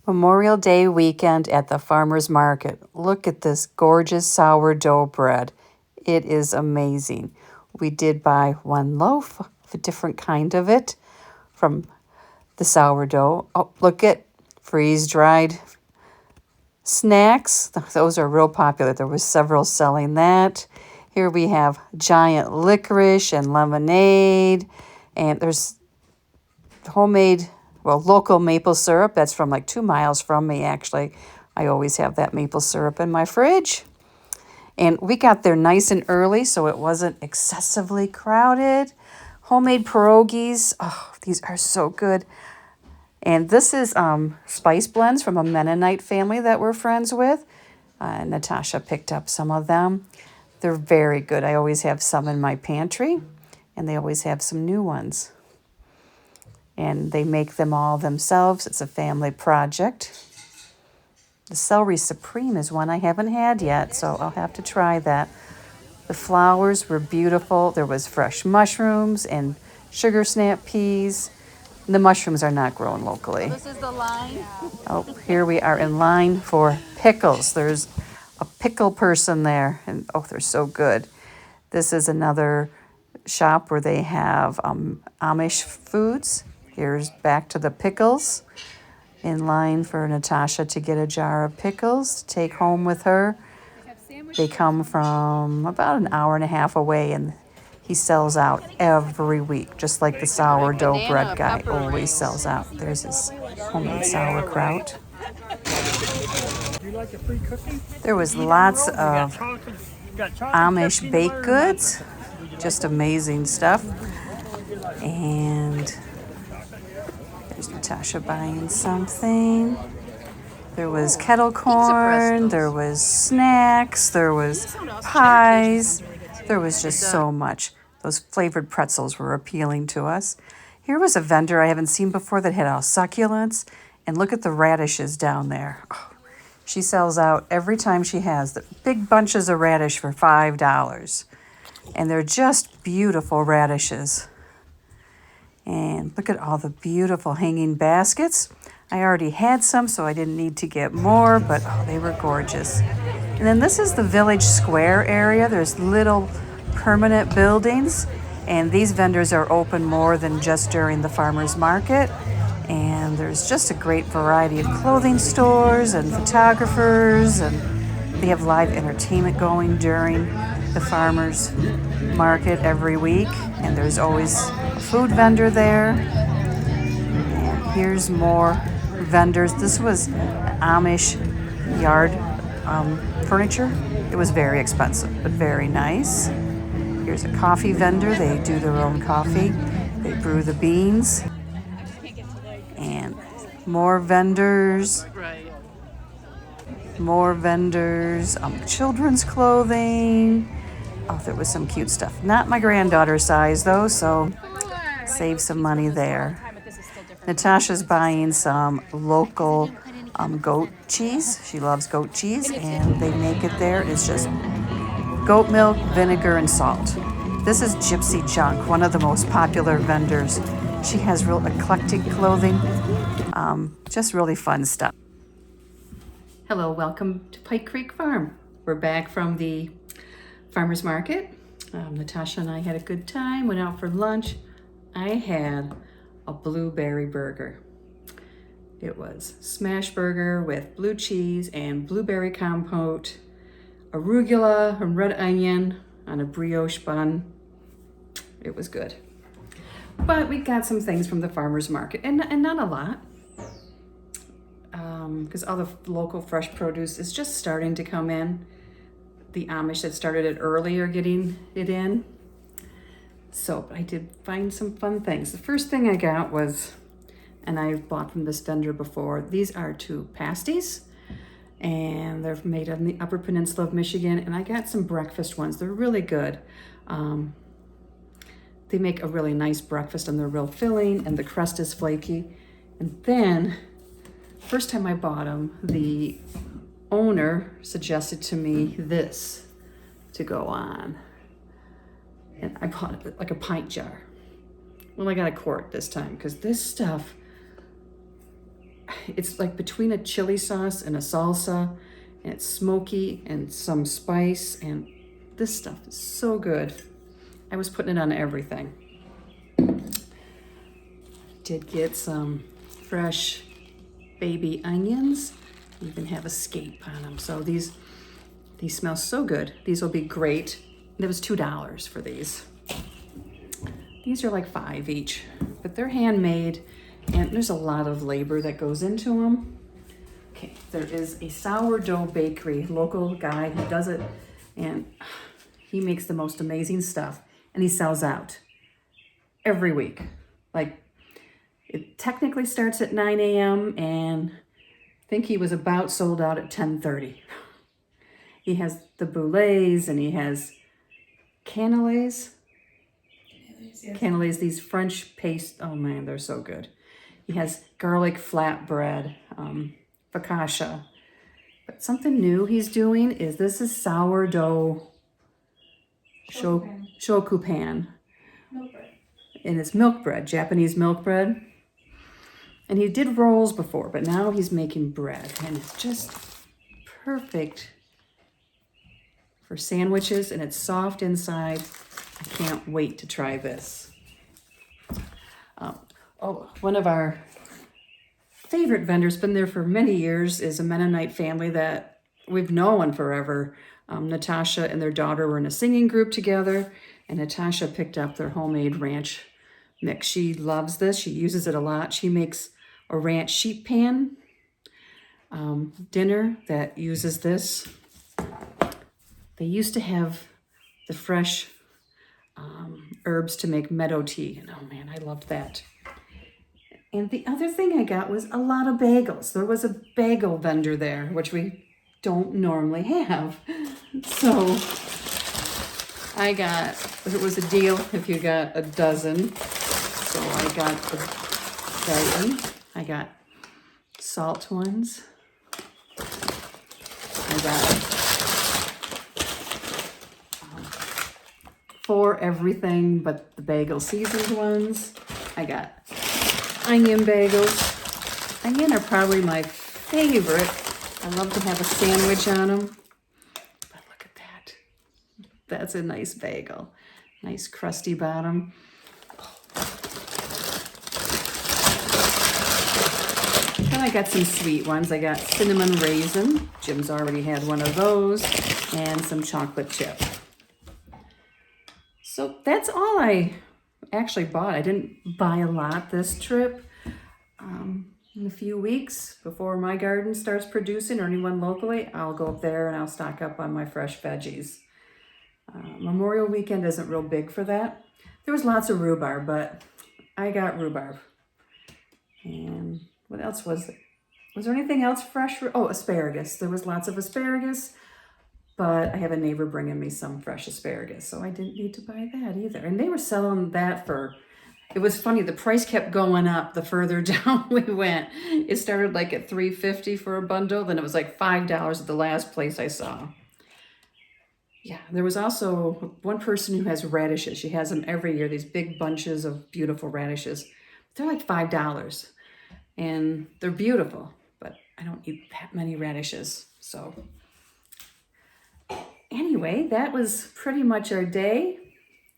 Memorial Day weekend at the farmer's market. Look at this gorgeous sourdough bread. It is amazing. We did buy one loaf of a different kind of it from the sourdough. Oh, look at freeze-dried snacks. Those are real popular. There was several selling that. Here we have giant licorice and lemonade. And there's homemade, well, local maple syrup. That's from like 2 miles from me, actually. I always have that maple syrup in my fridge. And we got there nice and early, so it wasn't excessively crowded. Homemade pierogies. Oh, these are so good. And this is spice blends from a Mennonite family that we're friends with. Natasha picked up some of them. They're very good. I always have some in my pantry, and they always have some new ones. And they make them all themselves. It's a family project. The celery supreme is one I haven't had yet, so I'll have to try that. The flowers were beautiful. There was fresh mushrooms and sugar snap peas. The mushrooms are not grown locally. This is the line. Oh, here we are in line for pickles. There's a pickle person there, and oh, they're so good. This is another shop where they have Amish foods. Here's back to the pickles. In line for Natasha to get a jar of pickles to take home with her. They come from about an hour and a half away, and he sells out every week, just like the sourdough bread guy always sells out. There's his homemade sauerkraut. There was lots of Amish baked goods, just amazing stuff. And there's Natasha buying something. There was kettle corn, there was snacks, there was pies. There was just so much. Those flavored pretzels were appealing to us. Here was a vendor I haven't seen before that had all succulents. And look at the radishes down there. Oh, she sells out every time she has the big bunches of radish for $5. And they're just beautiful radishes. And look at all the beautiful hanging baskets. I already had some, so I didn't need to get more, but oh, they were gorgeous. And then this is the village square area. There's little permanent buildings, and these vendors are open more than just during the farmer's market. And there's just a great variety of clothing stores and photographers, and they have live entertainment going during the farmer's market every week. And there's always a food vendor there. And here's more vendors. This was Amish yard furniture. It was very expensive, but very nice. Here's a coffee vendor. They do their own coffee. They brew the beans. And more vendors. More vendors. Children's clothing. Oh, there was some cute stuff. Not my granddaughter's size, though, so save some money there. Natasha's buying some local goat cheese. She loves goat cheese, and they make it there. It's just goat milk, vinegar, and salt. This is Gypsy Junk, one of the most popular vendors. She has real eclectic clothing, just really fun stuff. Hello, welcome to Pike Creek Farm. We're back from the farmer's market. Natasha and I had a good time, went out for lunch. I had a blueberry burger. It was smash burger with blue cheese and blueberry compote, arugula and red onion on a brioche bun. It was good. But we got some things from the farmer's market, and not a lot, because all the local fresh produce is just starting to come in. The Amish that started it early are getting it in. So I did find some fun things. The first thing I got was, and I've bought from this vendor before, these are 2 pasties, and they're made on the Upper Peninsula of Michigan, and I got some breakfast ones. They're really good. They make a really nice breakfast, and they're real filling, and the crust is flaky. And then, first time I bought them, the owner suggested to me this to go on. And I bought it like a pint jar. Well, I got a quart this time, because this stuff, it's like between a chili sauce and a salsa, and it's smoky and some spice, and this stuff is so good. I was putting it on everything. Did get some fresh baby onions, even have a scape on them. So these smell so good. These will be great. It was $2 for these. These are like $5 each, but they're handmade and there's a lot of labor that goes into them. Okay, there is a sourdough bakery, local guy who does it, and he makes the most amazing stuff, and he sells out every week. Like, it technically starts at 9 a.m. and I think he was about sold out at 10:30. He has the boules and he has cannelés. Yes. Cannelés, these French paste. Oh man, they're so good. He has garlic flatbread, focaccia. But something new he's doing is this is sourdough shokupan. Milk bread. And it's milk bread, Japanese milk bread. And he did rolls before, but now he's making bread. And it's just perfect for sandwiches, and it's soft inside. I can't wait to try this. One of our favorite vendors, been there for many years, is a Mennonite family that we've known forever. Natasha and their daughter were in a singing group together, and Natasha picked up their homemade ranch mix. She loves this. She uses it a lot. She makes a ranch sheet pan dinner that uses this. They used to have the fresh herbs to make meadow tea. And oh man, I loved that. And the other thing I got was a lot of bagels. There was a bagel vendor there, which we don't normally have. So I got, it was a deal if you got a dozen. So I got the dozen. I got salt ones. I got 4 everything but the bagel seasoned ones. I got onion bagels. Onion are probably my favorite. I love to have a sandwich on them. But look at that. That's a nice bagel. Nice crusty bottom. Then I got some sweet ones. I got cinnamon raisin. Jim's already had one of those. And some chocolate chip. So that's all I actually bought. I didn't buy a lot this trip. In a few weeks, before my garden starts producing, or anyone locally, I'll go up there and I'll stock up on my fresh veggies. Memorial weekend isn't real big for that. There was lots of rhubarb, but I got rhubarb. And what else was it? Was there anything else fresh? Oh, asparagus. There was lots of asparagus. But I have a neighbor bringing me some fresh asparagus, so I didn't need to buy that either. And they were selling that for, it was funny, the price kept going up the further down we went. It started like at $3.50 for a bundle, then it was like $5 at the last place I saw. Yeah, there was also one person who has radishes. She has them every year, these big bunches of beautiful radishes. They're like $5, and they're beautiful, but I don't eat that many radishes, so. Anyway, that was pretty much our day.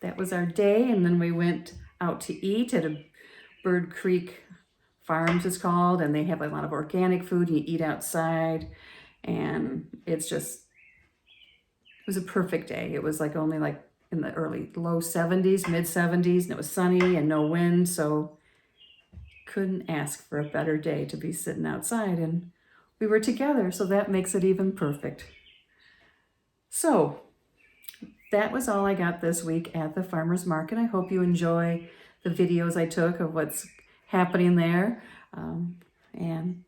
That was our day, and then we went out to eat at a Bird Creek Farms, it's called, and they have a lot of organic food. You eat outside, and it's just, it was a perfect day. It was like only like in the low 70s, mid 70s, and it was sunny and no wind, so couldn't ask for a better day to be sitting outside, and we were together, so that makes it even perfect. So that was all I got this week at the farmer's market. I hope you enjoy the videos I took of what's happening there. And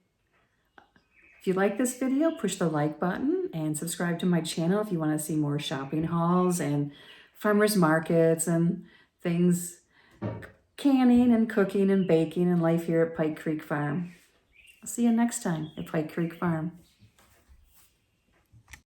if you like this video, push the like button and subscribe to my channel if you want to see more shopping hauls and farmer's markets and things, canning and cooking and baking and life here at Pike Creek Farm. I'll see you next time at Pike Creek Farm.